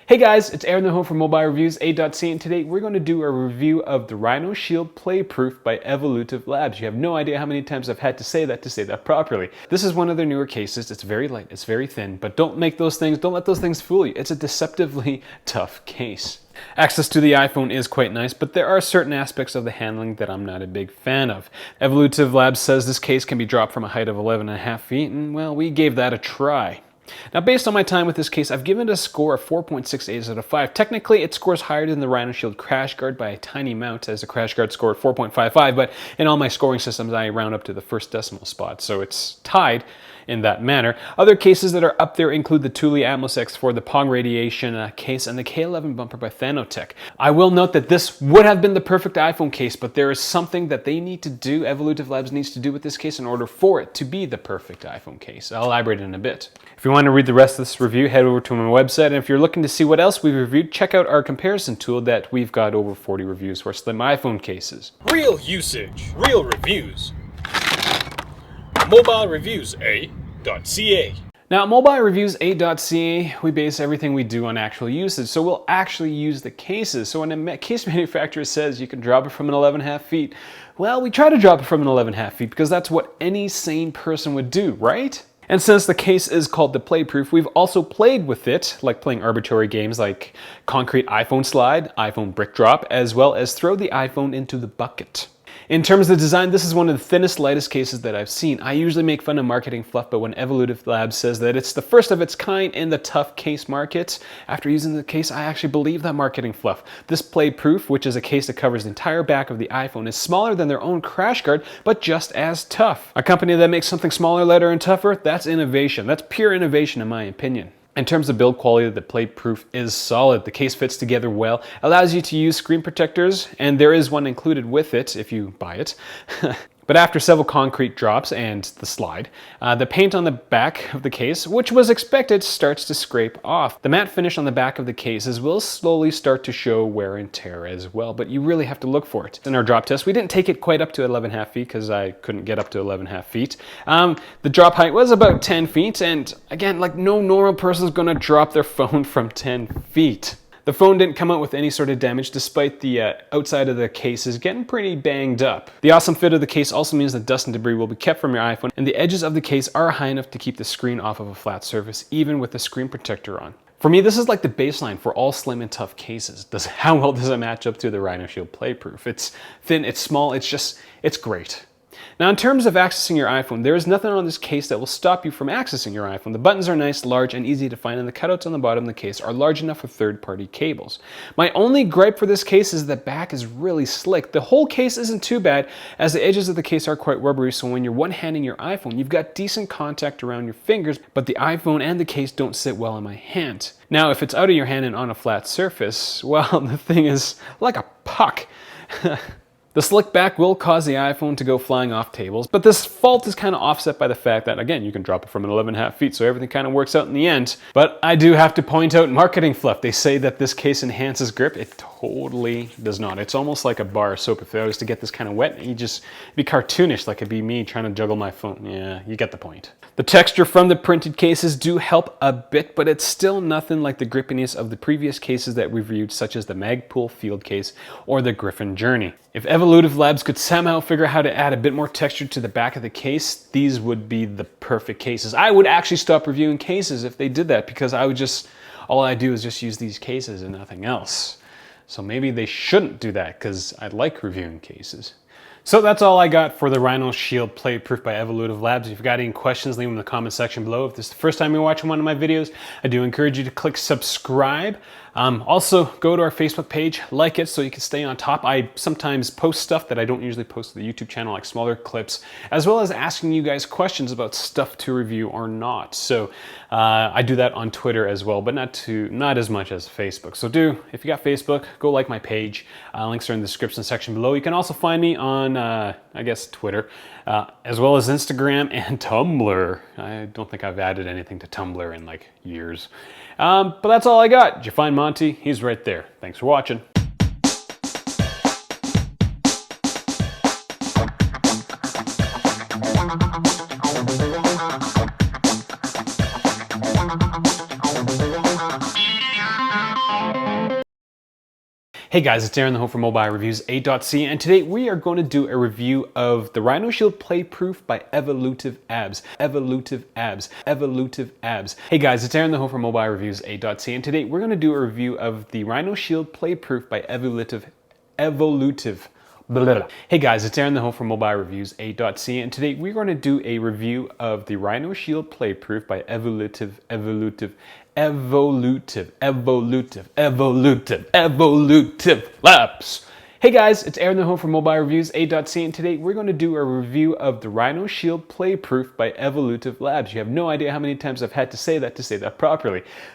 Hey guys, it's Aaron the Home for Mobile Reviews, A.C, and today we're going to do a review of the Rhinoshield Playproof by Evolutive Labs. You have no idea how many times I've had to say that properly. This is one of their newer cases. It's very light, it's very thin, but don't let those things fool you. It's a deceptively tough case. Access to the iPhone is quite nice, but there are certain aspects of the handling that I'm not a big fan of. Evolutive Labs says this case can be dropped from a height of 11.5 feet, and well, we gave that a try. Now, based on my time with this case, I've given it a score of 4.68 out of 5. Technically, it scores higher than the Rhinoshield Crashguard by a tiny amount, as the Crashguard scored 4.55, but in all my scoring systems, I round up to the first decimal spot, so it's tied in that manner. Other cases that are up there include the Thule Atmos X4, the Pong Radiation case, and the K11 Bumper by Thanotech. I will note that this would have been the perfect iPhone case, but there is something that they need to do, Evolutive Labs needs to do with this case in order for it to be the perfect iPhone case. I'll elaborate in a bit. If you want to read the rest of this review, head over to my website, and if you're looking to see what else we've reviewed, check out our comparison tool that we've got over 40 reviews for slim iPhone cases. Real usage, real reviews. Mobile Reviews A.ca. Now, at Mobile Reviews A.ca, we base everything we do on actual usage, so we'll actually use the cases. So when a case manufacturer says you can drop it from an 11.5 feet, well, we try to drop it from an 11.5 feet because that's what any sane person would do, right? And since the case is called the Playproof, we've also played with it, like playing arbitrary games like Concrete iPhone Slide, iPhone Brick Drop, as well as Throw the iPhone into the Bucket. In terms of design, this is one of the thinnest, lightest cases that I've seen. I usually make fun of marketing fluff, but when Evolutive Labs says that it's the first of its kind in the tough case market, after using the case, I actually believe that marketing fluff. This Playproof, which is a case that covers the entire back of the iPhone, is smaller than their own Crashguard, but just as tough. A company that makes something smaller, lighter, and tougher, that's innovation. That's pure innovation in my opinion. In terms of build quality, the Playproof is solid. The case fits together well, allows you to use screen protectors, and there is one included with it if you buy it. But after several concrete drops and the slide, the paint on the back of the case, which was expected, starts to scrape off. The matte finish on the back of the cases will slowly start to show wear and tear as well, but you really have to look for it. In our drop test, we didn't take it quite up to 11.5 feet because I couldn't get up to 11.5 feet. The drop height was about 10 feet, and again, like no normal person is going to drop their phone from 10 feet. The phone didn't come out with any sort of damage despite the outside of the cases getting pretty banged up. The awesome fit of the case also means that dust and debris will be kept from your iPhone, and the edges of the case are high enough to keep the screen off of a flat surface, even with the screen protector on. For me, this is like the baseline for all slim and tough cases. How well does it match up to the Rhinoshield Playproof? It's thin, it's small, it's great. Now, in terms of accessing your iPhone, there is nothing on this case that will stop you from accessing your iPhone. The buttons are nice, large, and easy to find, and the cutouts on the bottom of the case are large enough for third-party cables. My only gripe for this case is the back is really slick. The whole case isn't too bad, as the edges of the case are quite rubbery, so when you're one-handing your iPhone, you've got decent contact around your fingers, but the iPhone and the case don't sit well in my hand. Now, if it's out of your hand and on a flat surface, well, the thing is like a puck. The slick back will cause the iPhone to go flying off tables, but this fault is kind of offset by the fact that, again, you can drop it from an 11.5 feet, so everything kind of works out in the end. But I do have to point out marketing fluff. They say that this case enhances grip. It totally does not. It's almost like a bar of soap. If I was to get this kind of wet, it'd just be cartoonish, like it'd be me trying to juggle my phone. Yeah, you get the point. The texture from the printed cases do help a bit, but it's still nothing like the grippiness of the previous cases that we've reviewed, such as the Magpul Field case or the Griffin Journey. If Evolutive Labs could somehow figure out how to add a bit more texture to the back of the case, these would be the perfect cases. I would actually stop reviewing cases if they did that, because all I do is just use these cases and nothing else. So maybe they shouldn't do that, because I like reviewing cases. So that's all I got for the Rhinoshield Playproof by Evolutive Labs. If you've got any questions, leave them in the comment section below. If this is the first time you're watching one of my videos, I do encourage you to click subscribe. Also, go to our Facebook page, like it so you can stay on top. I sometimes post stuff that I don't usually post to the YouTube channel, like smaller clips, as well as asking you guys questions about stuff to review or not. So I do that on Twitter as well, but not as much as Facebook. So if you got Facebook, go like my page. Links are in the description section below. You can also find me on, I guess, Twitter, as well as Instagram and Tumblr. I don't think I've added anything to Tumblr in like years. But that's all I got. Did you find Monty? He's right there. Thanks for watching. Hey guys, it's Aaron, the home for mobile reviews A.C, and today we are going to do a review of the Rhinoshield Playproof by Evolutive Labs. Evolutive Labs. Evolutive Labs. Hey guys, it's Aaron, the home for mobile reviews A.C, and today we're going to do a review of the Rhinoshield Playproof by Evolutive. Blah, blah, blah. Hey guys, it's Aaron, the home for mobile reviews A.C, and today we're going to do a review of the Rhinoshield Playproof by Evolutive Labs. Hey guys, it's Aaron, the home for mobile reviews A.C, and today we're going to do a review of the Rhinoshield Playproof by Evolutive Labs. You have no idea how many times I've had to say that properly.